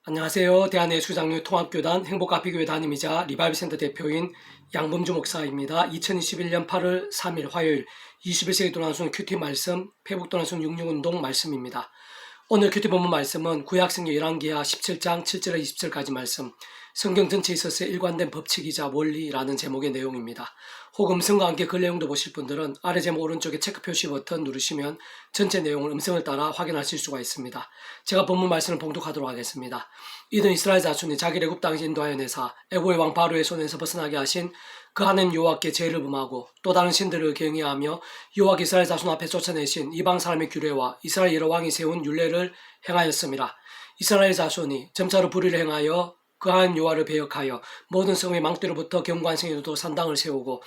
안녕하세요. 대한예수장로 통합교단 행복카페교회 담임이자 리바이브센터 대표인 양범주 목사입니다. 2021년 8월 3일 화요일 21세기 도난순 큐티 말씀 회복 도난순 66운동 말씀입니다. 오늘 큐티 본문 말씀은 구약성경 열왕기하 17장 7절에 20절까지 말씀, 성경 전체에 있어서 일관된 법칙이자 원리라는 제목의 내용입니다. 혹 음성과 함께 글 내용도 보실 분들은 아래 제목 오른쪽에 체크 표시 버튼 누르시면 전체 내용을 음성을 따라 확인하실 수가 있습니다. 제가 본문 말씀을 봉독하도록 하겠습니다. 이는 이스라엘 자손이 자기를 애굽 땅에 인도하여 내사 애굽의 왕 바로의 손에서 벗어나게 하신 그 하나님 여호와께 죄를 범하고 또 다른 신들을 경외하며 여호와 이스라엘 자손 앞에 쫓아내신 이방 사람의 규례와 이스라엘 여러 왕이 세운 율례를 행하였습니다. 이스라엘 자손이 점차로 불의를 행하여 그 하나님 여호와를 배역하여 모든 성의 망대로부터 경관성에 이르도록 산당을 세우고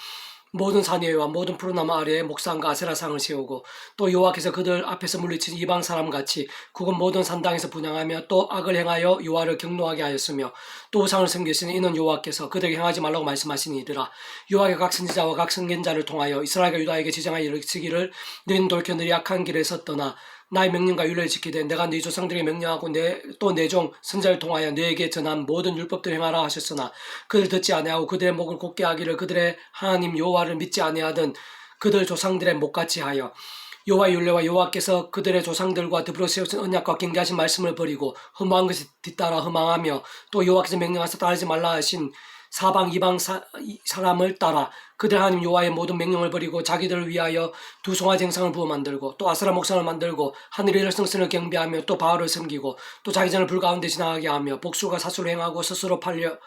모든 산 위에와 모든 푸른 나무 아래에 목상과 아세라상을 세우고 또 여호와께서 그들 앞에서 물리친 이방 사람같이 국은 모든 산당에서 분향하며 또 악을 행하여 여호와를 경노하게 하였으며 또 우상을 섬기시니 이는 여호와께서 그들에게 행하지 말라고 말씀하시니 이르라. 여호와가 각 선지자와 각 선견자를 통하여 이스라엘과 유다에게 지정하여 이르시기를 너희는 돌이켜 너희 악한 길에서 떠나 나의 명령과 율례를 지키되 내가 네 조상들에게 명령하고 또 내 종 선지자를 통하여 너에게 전한 모든 율법들을 행하라 하셨으나 그들 듣지 아니하고 그들의 목을 곧게 하기를 그들의 하나님 여호와를 믿지 아니하던 그들 조상들의 목같이 하여 여호와의 율례와 여호와께서 그들의 조상들과 더불어 세우신 언약과 경계하신 말씀을 버리고 허무한 것을 뒤따라 허망하며 또 여호와께서 명령하사 따르지 말라 하신 사방 이방 사람을 따라 그들 하나님 여호와의 모든 명령을 버리고 자기들을 위하여 두 송아지 형상을 부어 만들고 또 아세라 목상을 만들고 하늘의 열성선을 경배하며 또 바알을 섬기고 또 자기 전을 불 가운데 지나가게 하며 복수가 사수를 행하고 스스로 팔려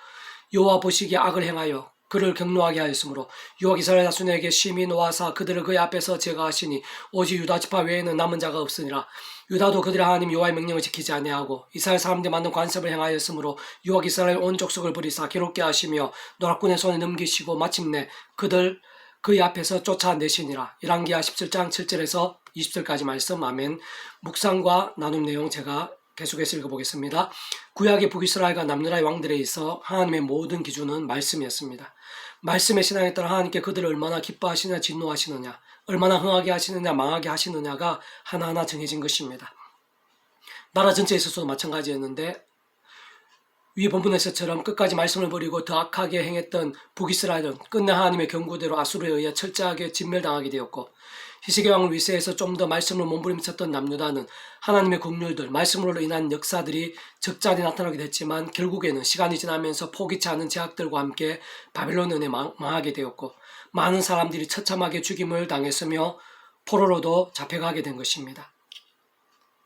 여호와 보시기에 악을 행하여 그를 경노하게 하였으므로 여호와 이스라엘 자손에게 심히 노하사 그들을 그의 앞에서 제거하시니 오직 유다 지파 외에는 남은 자가 없으니라. 유다도 그들의 하나님 여호와의 명령을 지키지 아니하고 이스라엘 사람들이 만든 관습을 행하였으므로 여호와 이스라엘 온 족속을 버리사 괴롭게 하시며 노략군의 손에 넘기시고 마침내 그들 그의 앞에서 쫓아내시니라. 열왕기하 17장 7절에서 20절까지 말씀. 아멘. 묵상과 나눔 내용 제가 계속해서 읽어보겠습니다. 구약의 북이스라엘과 남유다의 왕들에 있어 하나님의 모든 기준은 말씀이었습니다. 말씀의 신앙에 따라 하나님께 그들을 얼마나 기뻐하시느냐 진노하시느냐, 얼마나 흥하게 하시느냐 망하게 하시느냐가 하나하나 정해진 것입니다. 나라 전체에 있어서도 마찬가지였는데 위 본문에서처럼 끝까지 말씀을 버리고 더 악하게 행했던 북이스라엘은 끝내 하나님의 경고대로 아수르에 의해 철저하게 진멸당하게 되었고, 히스기야 왕을 위세해서 좀 더 말씀을 몸부림쳤던 남유다는 하나님의 긍휼들, 말씀으로 인한 역사들이 적잖이 나타나게 됐지만 결국에는 시간이 지나면서 포기치 않은 제약들과 함께 바빌론에 망하게 되었고, 많은 사람들이 처참하게 죽임을 당했으며 포로로도 잡혀가게 된 것입니다.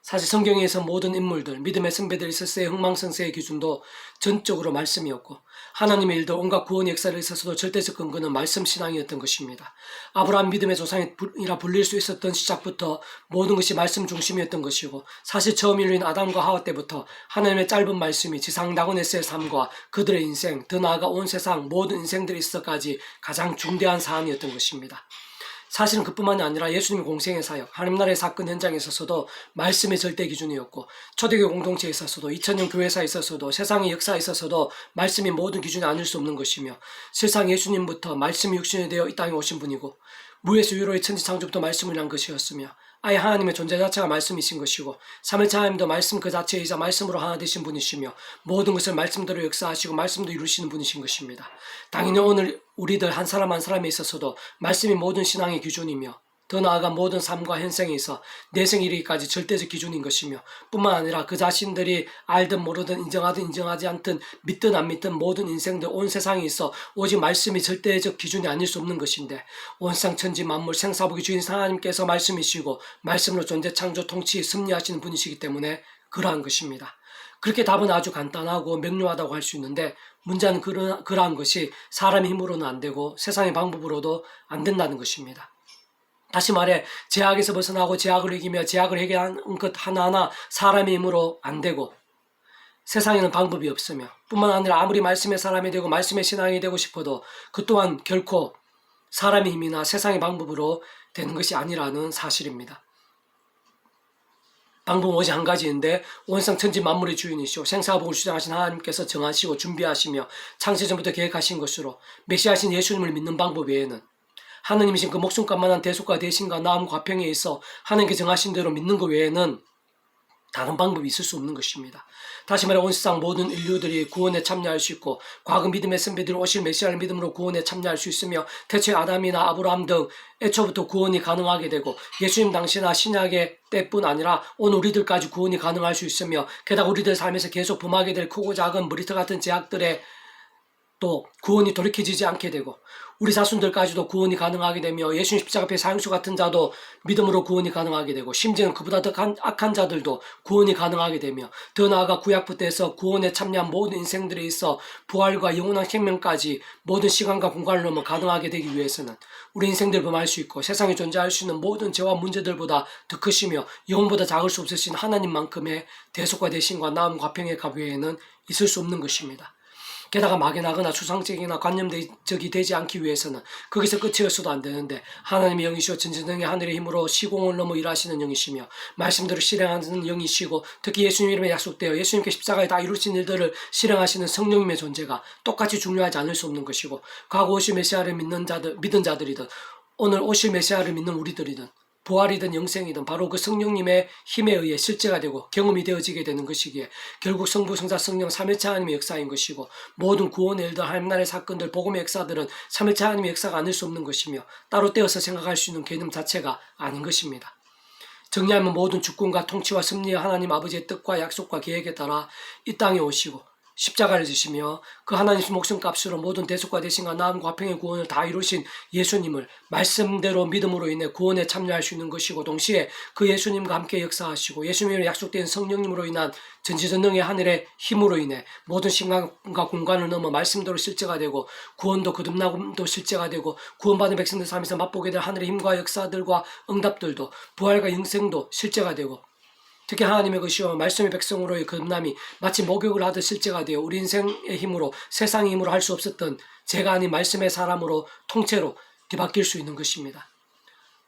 사실 성경에서 모든 인물들, 믿음의 선배들 있었을 흥망성쇠의 기준도 전적으로 말씀이었고 하나님의 일들, 온갖 구원 역사를 있어서도 절대적 근거는 말씀 신앙이었던 것입니다. 아브라함 믿음의 조상이라 불릴 수 있었던 시작부터 모든 것이 말씀 중심이었던 것이고, 사실 처음 인류인 아담과 하와 때부터 하나님의 짧은 말씀이 지상 낙원에서의 삶과 그들의 인생, 더 나아가 온 세상 모든 인생들에 있어까지 가장 중대한 사안이었던 것입니다. 사실은 그뿐만이 아니라 예수님의 공생의 사역, 하나님 나라의 사건 현장에 있어서도 말씀의 절대 기준이었고, 초대교회 공동체에 있어서도 2000년 교회사에 있어서도 세상의 역사에 있어서도 말씀이 모든 기준이 아닐 수 없는 것이며, 실상 예수님부터 말씀이 육신이 되어 이 땅에 오신 분이고 무에서 유로의 천지창조부터 말씀을 한 것이었으며 아예 하나님의 존재 자체가 말씀이신 것이고, 삼일차 하나님도 말씀 그 자체이자 말씀으로 하나 되신 분이시며 모든 것을 말씀대로 역사하시고 말씀도 이루시는 분이신 것입니다. 당연히 오늘 우리들 한 사람 한 사람에 있어서도 말씀이 모든 신앙의 기준이며 더 나아가 모든 삶과 현생에 있어 내생 이르기까지 절대적 기준인 것이며, 뿐만 아니라 그 자신들이 알든 모르든 인정하든 인정하지 않든 믿든 안 믿든 모든 인생들 온 세상에 있어 오직 말씀이 절대적 기준이 아닐 수 없는 것인데, 온 세상 천지 만물 생사복의 주인 하나님께서 말씀이시고 말씀으로 존재 창조 통치 섭리하시는 분이시기 때문에 그러한 것입니다. 그렇게 답은 아주 간단하고 명료하다고 할 수 있는데, 문제는 그러한 것이 사람의 힘으로는 안 되고 세상의 방법으로도 안 된다는 것입니다. 다시 말해 제약에서 벗어나고 제약을 이기며 제약을 해결하는 것 하나하나 사람의 힘으로 안 되고 세상에는 방법이 없으며, 뿐만 아니라 아무리 말씀의 사람이 되고 말씀의 신앙이 되고 싶어도 그 또한 결코 사람의 힘이나 세상의 방법으로 되는 것이 아니라는 사실입니다. 방법은 오직 한 가지인데, 온상 천지 만물의 주인이시오 생사복을 주장하신 하나님께서 정하시고 준비하시며 창세전부터 계획하신 것으로 메시아신 예수님을 믿는 방법 외에는, 하느님이신 그 목숨값만한 대속과 대신과 나음과 화평에 있어 하나님께 정하신 대로 믿는 것 외에는 다른 방법이 있을 수 없는 것입니다. 다시 말해 온 세상 모든 인류들이 구원에 참여할 수 있고 과거 믿음의 선배들이 오실 메시아를 믿음으로 구원에 참여할 수 있으며 태초에 아담이나 아브라함 등 애초부터 구원이 가능하게 되고 예수님 당시나 신약의 때뿐 아니라 오늘 우리들까지 구원이 가능할 수 있으며 게다가 우리들 삶에서 계속 범하게 될 크고 작은 머리털 같은 제약들에 또 구원이 돌이켜지지 않게 되고 우리 자손들까지도 구원이 가능하게 되며 예수님 십자가 앞에 사형수 같은 자도 믿음으로 구원이 가능하게 되고 심지어는 그보다 더 악한 자들도 구원이 가능하게 되며 더 나아가 구약부터해서 구원에 참여한 모든 인생들에 있어 부활과 영원한 생명까지 모든 시간과 공간을 넘어 가능하게 되기 위해서는 우리 인생들 범할 수 있고 세상에 존재할 수 있는 모든 죄와 문제들보다 더 크시며 영혼보다 작을 수 없으신 하나님만큼의 대속과 대신과 나음 과평의 값 외에는 있을 수 없는 것입니다. 게다가 막연하거나 추상적이나 관념적이 되지 않기 위해서는 거기서 끝이었어도 안 되는데 하나님의 영이시오 전지전능의 하늘의 힘으로 시공을 넘어 일하시는 영이시며 말씀대로 실행하는 영이시고 특히 예수님 이름에 약속되어 예수님께 십자가에 다 이루신 일들을 실행하시는 성령님의 존재가 똑같이 중요하지 않을 수 없는 것이고 과거 오실 메시아를 믿는 믿은 자들이든 오늘 오실 메시아를 믿는 우리들이든 부활이든 영생이든 바로 그 성령님의 힘에 의해 실제가 되고 경험이 되어지게 되는 것이기에 결국 성부, 성자, 성령, 삼일체 하나님의 역사인 것이고 모든 구원의 일들, 하나님나라의 사건들, 복음의 역사들은 삼일체 하나님의 역사가 아닐 수 없는 것이며 따로 떼어서 생각할 수 있는 개념 자체가 아닌 것입니다. 정리하면 모든 주권과 통치와 섭리의 하나님 아버지의 뜻과 약속과 계획에 따라 이 땅에 오시고 십자가를 지시며 그 하나님 목숨값으로 모든 대속과 대신과 나음과 화평의 구원을 다 이루신 예수님을 말씀대로 믿음으로 인해 구원에 참여할 수 있는 것이고 동시에 그 예수님과 함께 역사하시고 예수님으로 약속된 성령님으로 인한 전지전능의 하늘의 힘으로 인해 모든 시간과 공간을 넘어 말씀대로 실제가 되고 구원도 거듭남도 실제가 되고 구원받은 백성들 삶에서 맛보게 될 하늘의 힘과 역사들과 응답들도 부활과 영생도 실제가 되고 특히 하나님의 것이요 말씀의 백성으로의 거듭남이 마치 목욕을 하듯 실제가 되어 우리 인생의 힘으로 세상의 힘으로 할 수 없었던 제가 아닌 말씀의 사람으로 통째로 뒤바뀔 수 있는 것입니다.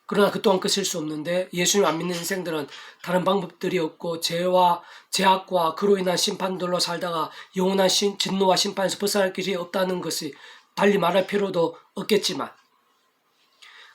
그러나 그 또한 끝일 수 없는데 예수님 안 믿는 인생들은 다른 방법들이 없고 죄와 죄악과 그로 인한 심판들로 살다가 영원한 진노와 심판에서 벗어날 길이 없다는 것이 달리 말할 필요도 없겠지만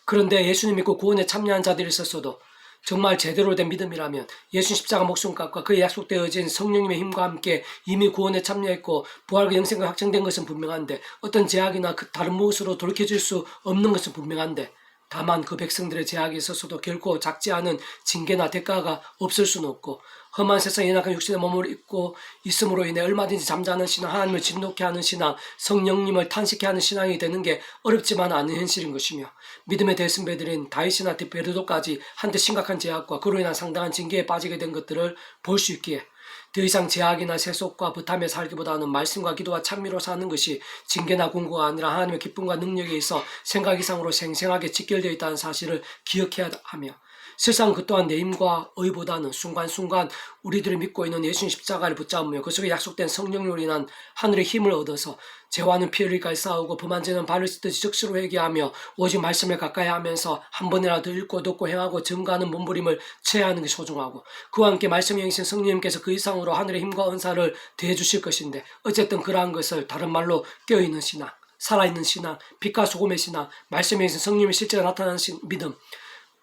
그런데 예수님 믿고 구원에 참여한 자들이 있었어도 정말 제대로 된 믿음이라면 예수 십자가 목숨값과 그의 약속되어진 성령님의 힘과 함께 이미 구원에 참여했고 부활과 영생과 확정된 것은 분명한데 어떤 제약이나 그 다른 무엇으로 돌이켜질 수 없는 것은 분명한데 다만 그 백성들의 제약에 있어서도 결코 작지 않은 징계나 대가가 없을 수는 없고 험한 세상에 연약한 육신의 몸을 입고 있음으로 인해 얼마든지 잠자는 신앙, 하나님을 진노케 하는 신앙, 성령님을 탄식케 하는 신앙이 되는 게 어렵지만 않은 현실인 것이며 믿음의 대선배들인 다윗이나 베드로까지 한때 심각한 제약과 그로 인한 상당한 징계에 빠지게 된 것들을 볼 수 있기에 더 이상 제약이나 세속과 부탐에 살기보다는 말씀과 기도와 찬미로 사는 것이 징계나 공고가 아니라 하나님의 기쁨과 능력에 있어 생각 이상으로 생생하게 직결되어 있다는 사실을 기억해야 하며 실상 그 또한 내 힘과 의보다는 순간순간 우리들이 믿고 있는 예수님 십자가를 붙잡으며 그 속에 약속된 성령으로 인한 하늘의 힘을 얻어서 죄와는 피 흘릴까지 싸우고 범한 죄는 발을 씻듯이 적시로 회개하며 오직 말씀을 가까이 하면서 한 번이라도 읽고 듣고 행하고 증거하는 몸부림을 취해야 하는 게 소중하고 그와 함께 말씀의 영이신 성령님께서 그 이상으로 하늘의 힘과 은사를 더해 주실 것인데 어쨌든 그러한 것을 다른 말로 깨어있는 신앙, 살아있는 신앙, 빛과 소금의 신앙, 말씀의 영이신 성령님의 실제가 나타나는 믿음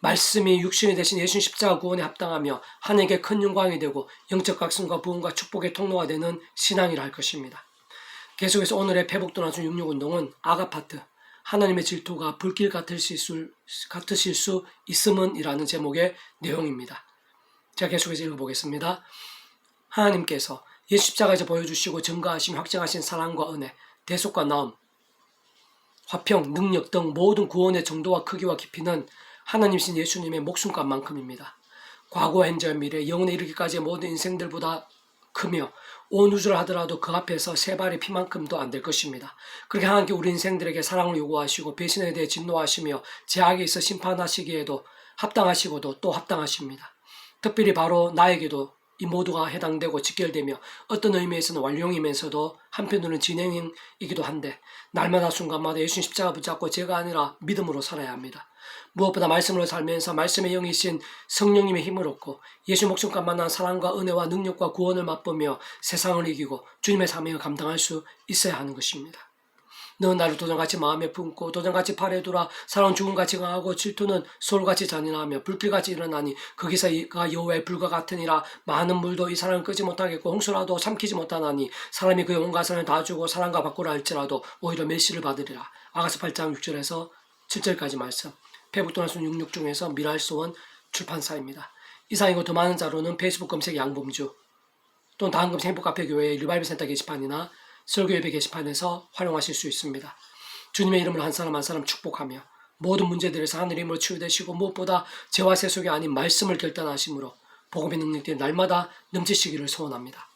말씀이 육신이 되신 예수님 십자가 구원에 합당하며 하나님께 큰 영광이 되고 영적 각성과 부흥과 축복의 통로가 되는 신앙이라 할 것입니다. 계속해서 오늘의 회복도나순 66운동은 아가파트 하나님의 질투가 불길 같으실 수 있음은 이라는 제목의 내용입니다. 제가 계속해서 읽어보겠습니다. 하나님께서 예수 십자가에서 보여주시고 증거하시며 확정하신 사랑과 은혜, 대속과 나음, 화평, 능력 등 모든 구원의 정도와 크기와 깊이는 하나님이신 예수님의 목숨값만큼입니다. 과거, 현재, 미래, 영원에 이르기까지의 모든 인생들보다 크며 온 우주를 하더라도 그 앞에서 세 발의 피만큼도 안 될 것입니다. 그렇게 하나님께 우리 인생들에게 사랑을 요구하시고 배신에 대해 진노하시며 제약에 있어 심판하시기에도 합당하시고도 또 합당하십니다. 특별히 바로 나에게도 이 모두가 해당되고 직결되며 어떤 의미에서는 완료이면서도 한편으로는 진행이기도 한데 날마다 순간마다 예수님 십자가 붙잡고 제가 아니라 믿음으로 살아야 합니다. 무엇보다 말씀으로 살면서 말씀의 영이신 성령님의 힘을 얻고 예수 목숨값만한 사랑과 은혜와 능력과 구원을 맛보며 세상을 이기고 주님의 사명을 감당할 수 있어야 하는 것입니다. 너는 나를 도전같이 마음에 품고 도전같이 팔에 두라. 사랑은 죽음같이 강하고 질투는 소울같이 잔인하며 불길같이 일어나니 거기서가 여호와의 불과 같으니라. 많은 물도 이 사랑을 끄지 못하겠고 홍수라도 삼키지 못하나니 사람이 그의 온 가산을 다 주고 사랑과 바꾸라 할지라도 오히려 멸시를 받으리라. 아가서 8장 6절에서 7절까지 말씀. 페북도나순 66 중에서 미랄소원 출판사입니다. 이상이고 더 많은 자료는 페이스북 검색 양범주 또는 다음금 행복카페교회 리바이벌 센터 게시판이나 설교예배 게시판에서 활용하실 수 있습니다. 주님의 이름으로 한 사람 한 사람 축복하며 모든 문제들에서 하늘의 힘으로 치유되시고 무엇보다 죄와 세속이 아닌 말씀을 결단하심으로 복음의 능력들이 날마다 넘치시기를 소원합니다.